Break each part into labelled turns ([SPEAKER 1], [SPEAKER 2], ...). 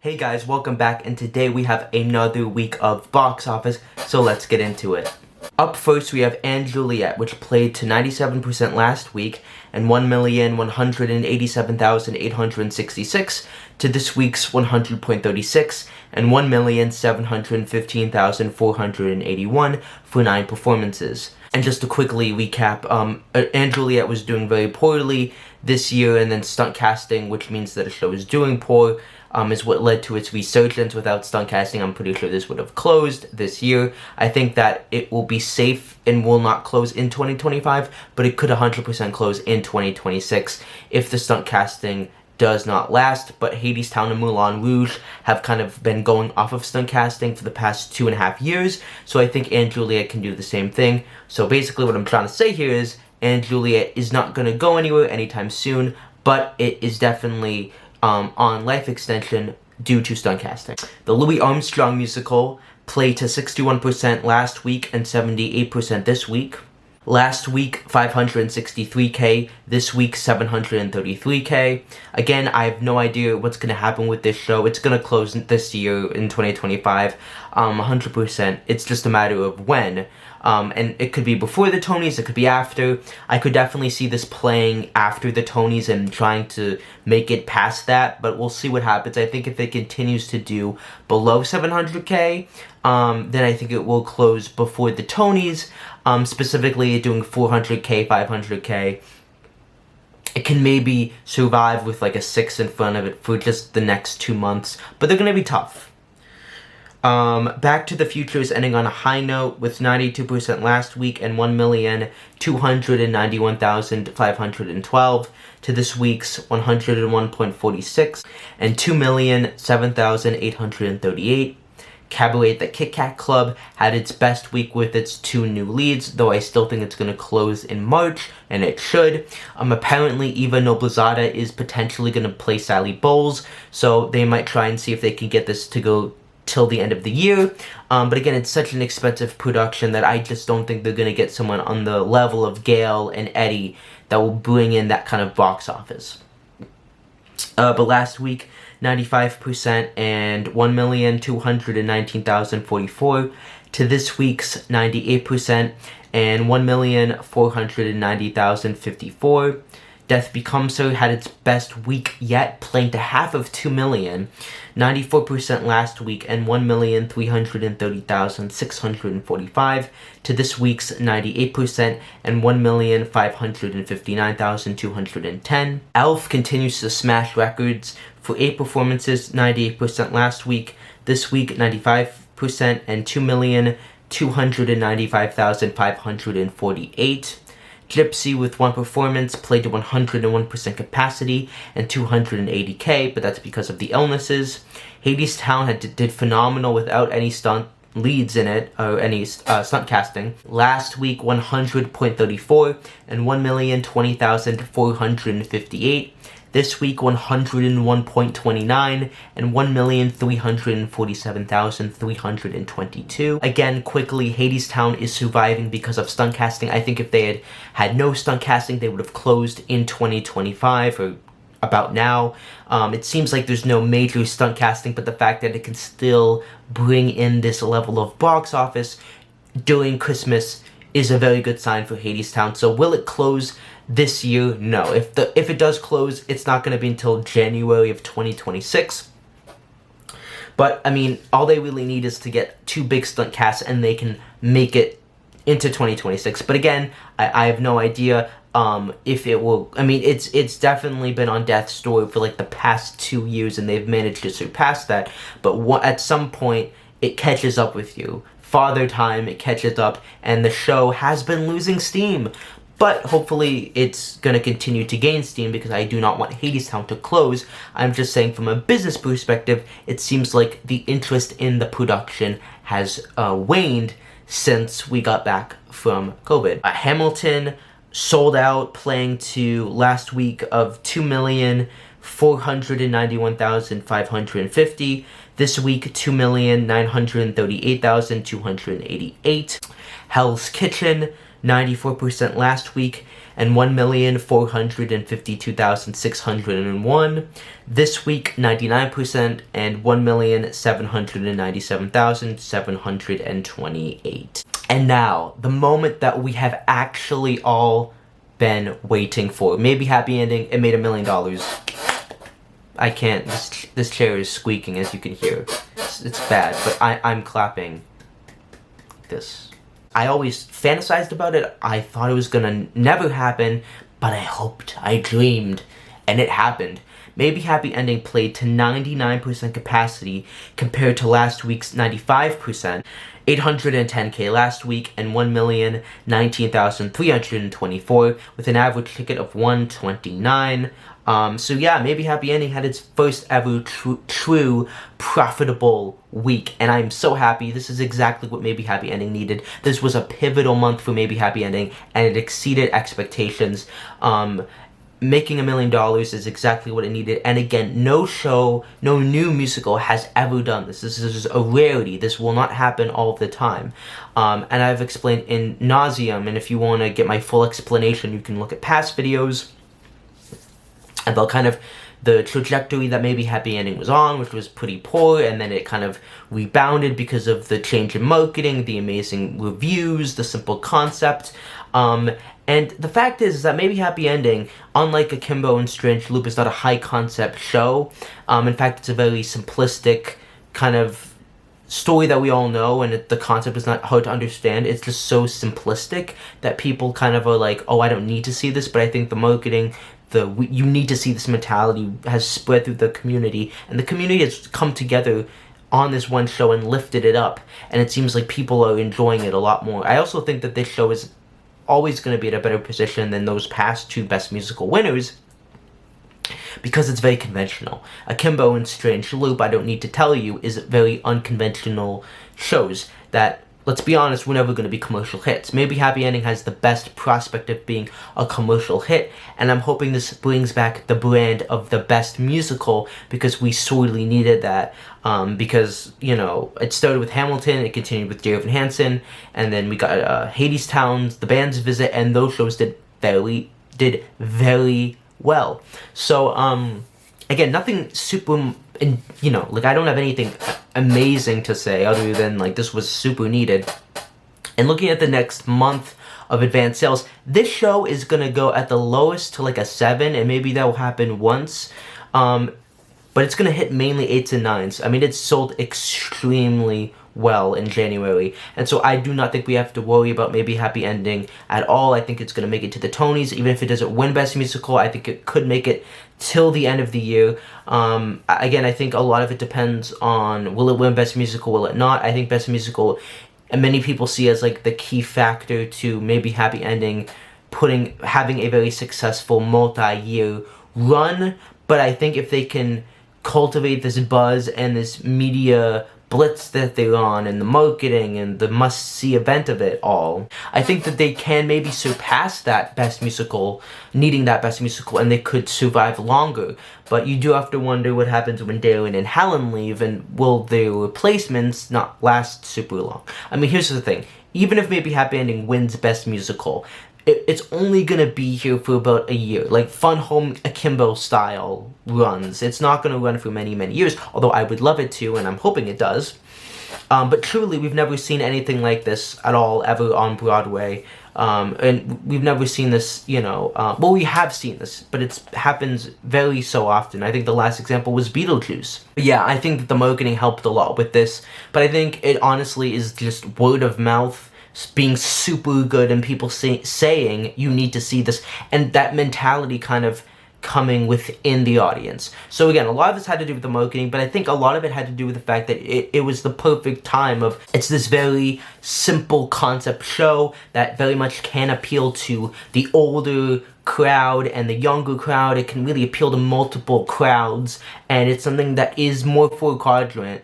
[SPEAKER 1] Hey guys, welcome back, and today we have another week of box office, so let's get into it. Up first, we have Juliet, which played to 97% last week and 1,187,866 to this week's 100.36 and 1,715,481 for 9 performances. And just to quickly recap, Juliet was doing very poorly this year, and then stunt casting, which means that a show is doing poor, is what led to its resurgence. Without stunt casting, I'm pretty sure this would have closed this year. I think that it will be safe and will not close in 2025, but it could 100% close in 2026 if the stunt casting does not last. But Hadestown and Moulin Rouge have kind of been going off of stunt casting for the past 2.5 years, so I think Juliet can do the same thing. So basically what I'm trying to say here is Juliet is not going to go anywhere anytime soon, but it is definitely on life extension due to stunt casting. The Louis Armstrong musical played to 61% last week and 78% this week. Last week, 563K. This week, 733K. Again, I have no idea what's going to happen with this show. It's going to close this year in 2025, 100%. It's just a matter of when. And it could be before the Tonys, it could be after. I could definitely see this playing after the Tonys and trying to make it past that, but we'll see what happens. I think if it continues to do below 700K, then I think it will close before the Tonys, specifically doing 400K, 500K. It can maybe survive with like a 6 in front of it for just the next 2 months, but they're going to be tough. Back to the Future is ending on a high note with 92% last week and 1,291,512 to this week's 101.46 and 2,007,838. Cabaret, the Kit Kat Club, had its best week with its 2 new leads, though I still think it's going to close in March, and it should. Apparently, Eva Noblezada is potentially going to play Sally Bowles, so they might try and see if they can get this to go till the end of the year, but again, it's such an expensive production that I just don't think they're going to get someone on the level of Gail and Eddie that will bring in that kind of box office. But last week, 95% and 1,219,044 to this week's 98% and 1,490,054. Death Becomes Her had its best week yet, playing to half of 2 million, 94% last week, and 1,330,645 to this week's 98% and 1,559,210. Elf continues to smash records for 8 performances, 98% last week, this week 95%, and 2,295,548. Gypsy, with 1 performance, played to 101% capacity and 280K, but that's because of the illnesses. Hadestown did phenomenal without any stunt leads in it, or any stunt casting. Last week, 100.34 and 1,020,458. This week, 101.29 and 1,347,322. Again, quickly, Hadestown is surviving because of stunt casting. I think if they had had no stunt casting, they would have closed in 2025 or about now. It seems like there's no major stunt casting, but the fact that it can still bring in this level of box office during Christmas is a very good sign for Hadestown. So will it close this year? No. If it does close, it's not going to be until January of 2026. But I mean, all they really need is to get 2 big stunt casts, and they can make it into 2026. But again, I have no idea if it will. I mean, it's definitely been on death's door for like the past 2 years, and they've managed to surpass that. But at some point, it catches up with you. Father Time, it catches up, and the show has been losing steam. But hopefully it's going to continue to gain steam, because I do not want Hadestown to close. I'm just saying, from a business perspective, it seems like the interest in the production has waned since we got back from COVID. Hamilton sold out, playing to last week of 2,491,550. This week, 2,938,288. Hell's Kitchen, 94% last week, and 1,452,601. This week, 99% and 1,797,728. And now, the moment that we have actually all been waiting for. Maybe happy ending. It made $1 million. I can't. This chair is squeaking, as you can hear. It's bad, but I'm clapping. This. I always fantasized about it. I thought it was gonna never happen, but I hoped, I dreamed, and it happened. Maybe Happy Ending played to 99% capacity compared to last week's 95%, 810K last week, and 1,019,324 with an average ticket of 129. So yeah, maybe Happy Ending had its first ever true profitable week, and I'm so happy. This is exactly what Maybe Happy Ending needed. This was a pivotal month for Maybe Happy Ending, and it exceeded expectations. Making $1 million is exactly what it needed, and again, no new musical has ever done this. This is a rarity. This will not happen all the time. And I've explained in nauseam, and if you want to get my full explanation, you can look at past videos about kind of the trajectory that Maybe Happy Ending was on, which was pretty poor, and then it kind of rebounded because of the change in marketing, the amazing reviews, the simple concept. And the fact is that Maybe Happy Ending, unlike Akimbo and Strange Loop, is not a high concept show. In fact, it's a very simplistic kind of story that we all know, and the concept is not hard to understand. It's just so simplistic that people kind of are like, oh, I don't need to see this, but I think the marketing, you need to see this mentality has spread through the community, and the community has come together on this one show and lifted it up, and it seems like people are enjoying it a lot more. I also think that this show is always going to be in a better position than those past two Best Musical winners because it's very conventional. Akimbo and Strange Loop, I don't need to tell you, is very unconventional shows that, let's be honest, we're never going to be commercial hits. Maybe Happy Ending has the best prospect of being a commercial hit, and I'm hoping this brings back the brand of the Best Musical because we sorely needed that. Because, you know, it started with Hamilton, it continued with Dear Evan Hansen, and then we got Hadestown, The Band's Visit, and those shows did very well. So, again, nothing super, you know, like I don't have anything amazing to say other than like this was super needed. And looking at the next month of advanced sales, this show is gonna go at the lowest to like a 7, and maybe that will happen once. But it's gonna hit mainly 8s and 9s. I mean, it's sold extremely well in January, and so I do not think we have to worry about Maybe Happy Ending at all. I think it's gonna make it to the Tonys. Even if it doesn't win Best Musical, I think it could make it till the end of the year. Again, I think a lot of it depends on, will it win Best Musical, will it not? I think Best Musical, and many people see as like the key factor to Maybe Happy Ending having a very successful multi-year run. But I think if they can cultivate this buzz and this media blitz that they're on, and the marketing and the must-see event of it all, I think that they can maybe surpass that Best Musical, needing that Best Musical, and they could survive longer. But you do have to wonder what happens when Darren and Helen leave, and will their replacements not last super long? I mean, here's the thing. Even if Maybe Happy Ending wins Best Musical, it's only gonna be here for about a year, like Fun Home Akimbo style runs. It's not gonna run for many years, although I would love it to, and I'm hoping it does. But truly, we've never seen anything like this at all ever on Broadway, and we've never seen this, you know, well, we have seen this, but it happens very so often. I think the last example was Beetlejuice. But yeah, I think that the marketing helped a lot with this, but I think it honestly is just word of mouth being super good and people saying you need to see this, and that mentality kind of coming within the audience. So again, a lot of this had to do with the marketing, but I think a lot of it had to do with the fact that it was the perfect time of, it's this very simple concept show that very much can appeal to the older crowd and the younger crowd. It can really appeal to multiple crowds, and it's something that is more for a quadrant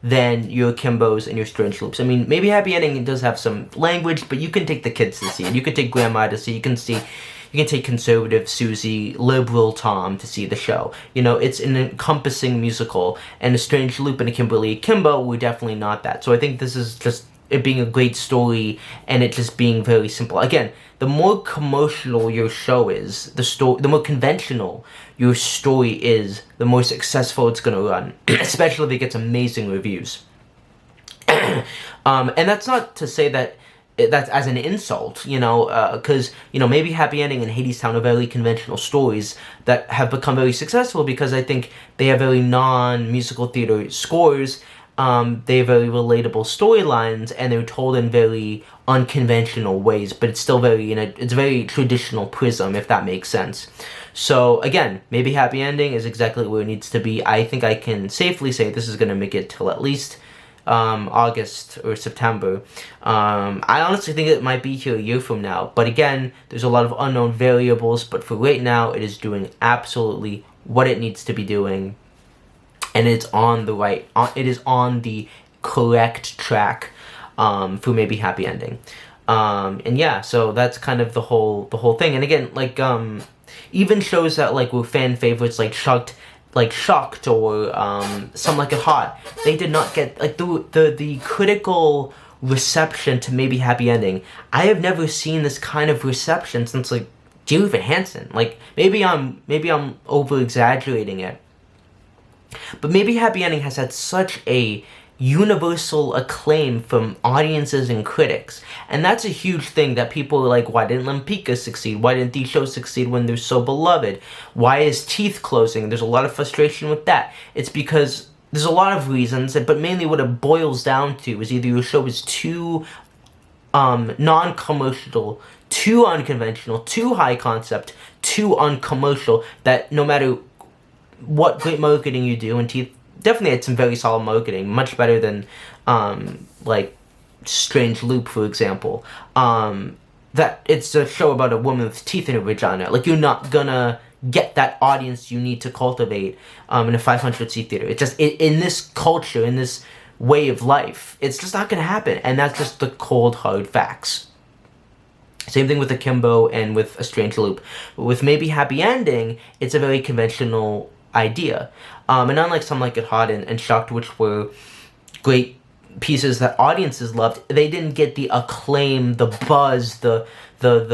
[SPEAKER 1] than your Akimbos and your Strange Loops. I mean, Maybe Happy Ending does have some language, but you can take the kids to see it. You can take Grandma to see. You can take conservative Susie, liberal Tom to see the show. You know, it's an encompassing musical, and a Strange Loop and a Kimberly Akimbo were definitely not that. So I think this is just it being a great story and it just being very simple. Again, the more commercial your show is, the more conventional your story is, the more successful it's gonna run, especially if it gets amazing reviews. And that's not to say that that's as an insult, because, maybe Happy Ending and Hadestown are very conventional stories that have become very successful because I think they have very non-musical theater scores, they have very relatable storylines, and they're told in very unconventional ways, but it's still it's very traditional prism, if that makes sense. So, again, maybe Happy Ending is exactly where it needs to be. I think I can safely say this is going to make it till at least August or September. I honestly think it might be here a year from now, but again, there's a lot of unknown variables, but for right now, it is doing absolutely what it needs to be doing, and it's on the correct track, for maybe Happy Ending. And yeah, so that's kind of the whole thing. And again, like, even shows that, like, were fan favorites, like Shocked or Some Like It Hot, they did not get, like, the critical reception to maybe Happy Ending. I have never seen this kind of reception since, like, Dear Evan Hansen. Like, maybe I'm over exaggerating it, but maybe Happy Ending has had such a universal acclaim from audiences and critics, and that's a huge thing that people are like, why didn't Lempicka succeed? Why didn't these shows succeed when they're so beloved? Why is Teeth closing? There's a lot of frustration with that. It's because there's a lot of reasons, but mainly what it boils down to is either your show is too non-commercial, too unconventional, too high concept, too uncommercial, that no matter what great marketing you do, and Teeth definitely had some very solid marketing, much better than, like, Strange Loop, for example. That it's a show about a woman with teeth in her vagina. Like, you're not gonna get that audience you need to cultivate in a 500-seat theater. It's just, in this culture, in this way of life, it's just not gonna happen. And that's just the cold, hard facts. Same thing with Akimbo and with A Strange Loop. With maybe Happy Ending, it's a very conventional idea. And unlike Some Like It Hot and Shocked, which were great pieces that audiences loved, they didn't get the acclaim, the buzz, the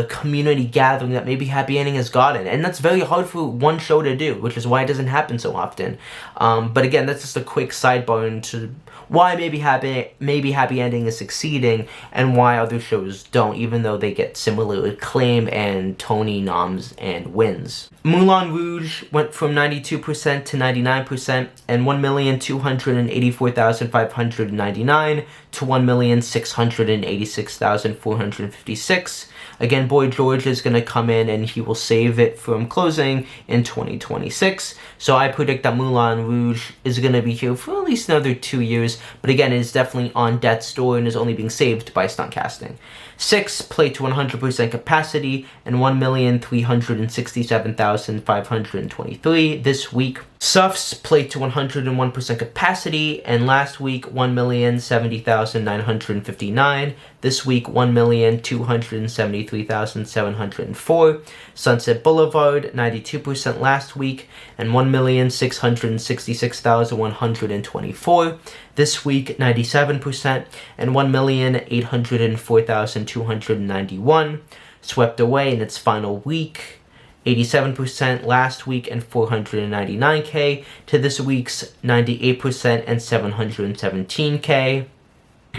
[SPEAKER 1] community gathering that maybe Happy Ending has gotten. And that's very hard for one show to do, which is why it doesn't happen so often. But again, that's just a quick sidebar into why maybe Happy Ending is succeeding and why other shows don't, even though they get similar acclaim and Tony noms and wins. Moulin Rouge went from 92% to 99%, and 1,284,599 to 1,686,456. Again, Boy George is going to come in and he will save it from closing in 2026. So I predict that Moulin Rouge is going to be here for at least another 2 years. But again, it is definitely on death's door and is only being saved by stunt casting. 6 played to 100% capacity and 1,367,523 this week. Suffs played to 101% capacity, and last week 1,070,959. This week 1,273,704. Sunset Boulevard 92% last week and 1,666,124. This week 97% and 1,804,291. Swept Away in its final week, 87% last week and 499K to this week's 98% and 717K.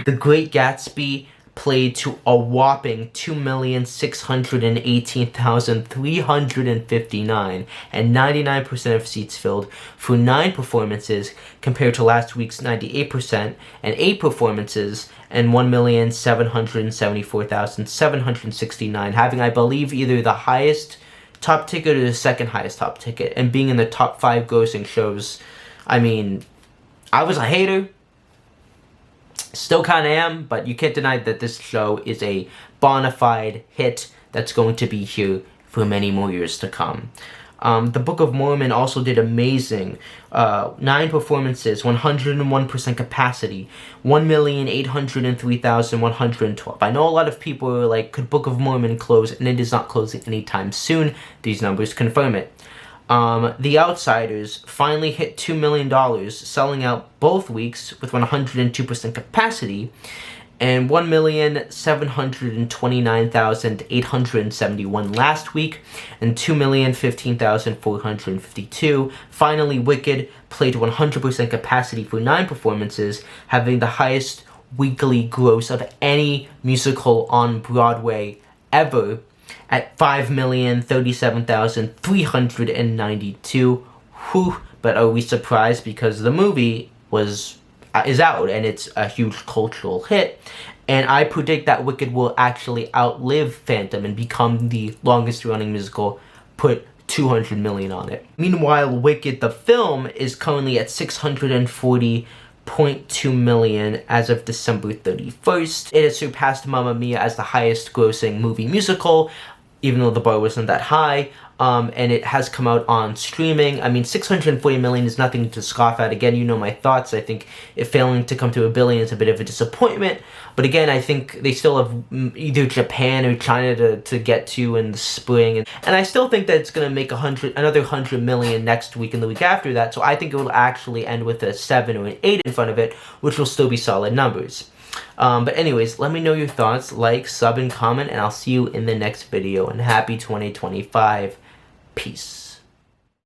[SPEAKER 1] The Great Gatsby played to a whopping 2,618,359 and 99% of seats filled for 9 performances compared to last week's 98% and 8 performances and 1,774,769, having, I believe, either the highest top ticket or the second highest top ticket, and being in the top 5 grossing shows. I mean, I was a hater. Still kind of am, but you can't deny that this show is a bona fide hit that's going to be here for many more years to come. The Book of Mormon also did amazing. 9 performances, 101% capacity, 1,803,112. I know a lot of people are like, could Book of Mormon close? And it is not closing anytime soon. These numbers confirm it. The Outsiders finally hit $2 million, selling out both weeks with 102% capacity. and 1,729,871 last week, and 2,015,452. Finally, Wicked played 100% capacity for 9 performances, having the highest weekly gross of any musical on Broadway ever, at 5,037,392. Whew, but are we surprised? Because the movie is out and it's a huge cultural hit, and I predict that Wicked will actually outlive Phantom and become the longest running musical, put 200 million on it. Meanwhile, Wicked the film is currently at 640.2 million as of December 31st. It has surpassed Mamma Mia as the highest grossing movie musical, even though the bar wasn't that high, and it has come out on streaming. I mean, 640 million is nothing to scoff at. Again, you know my thoughts. I think it failing to come to $1 billion is a bit of a disappointment, but again, I think they still have either Japan or China to get to in the spring, and I still think that it's going to make another 100 million next week and the week after that, so I think it will actually end with a 7 or an 8 in front of it, which will still be solid numbers. But anyways, let me know your thoughts, like, sub, and comment, and I'll see you in the next video, and happy 2025. Peace.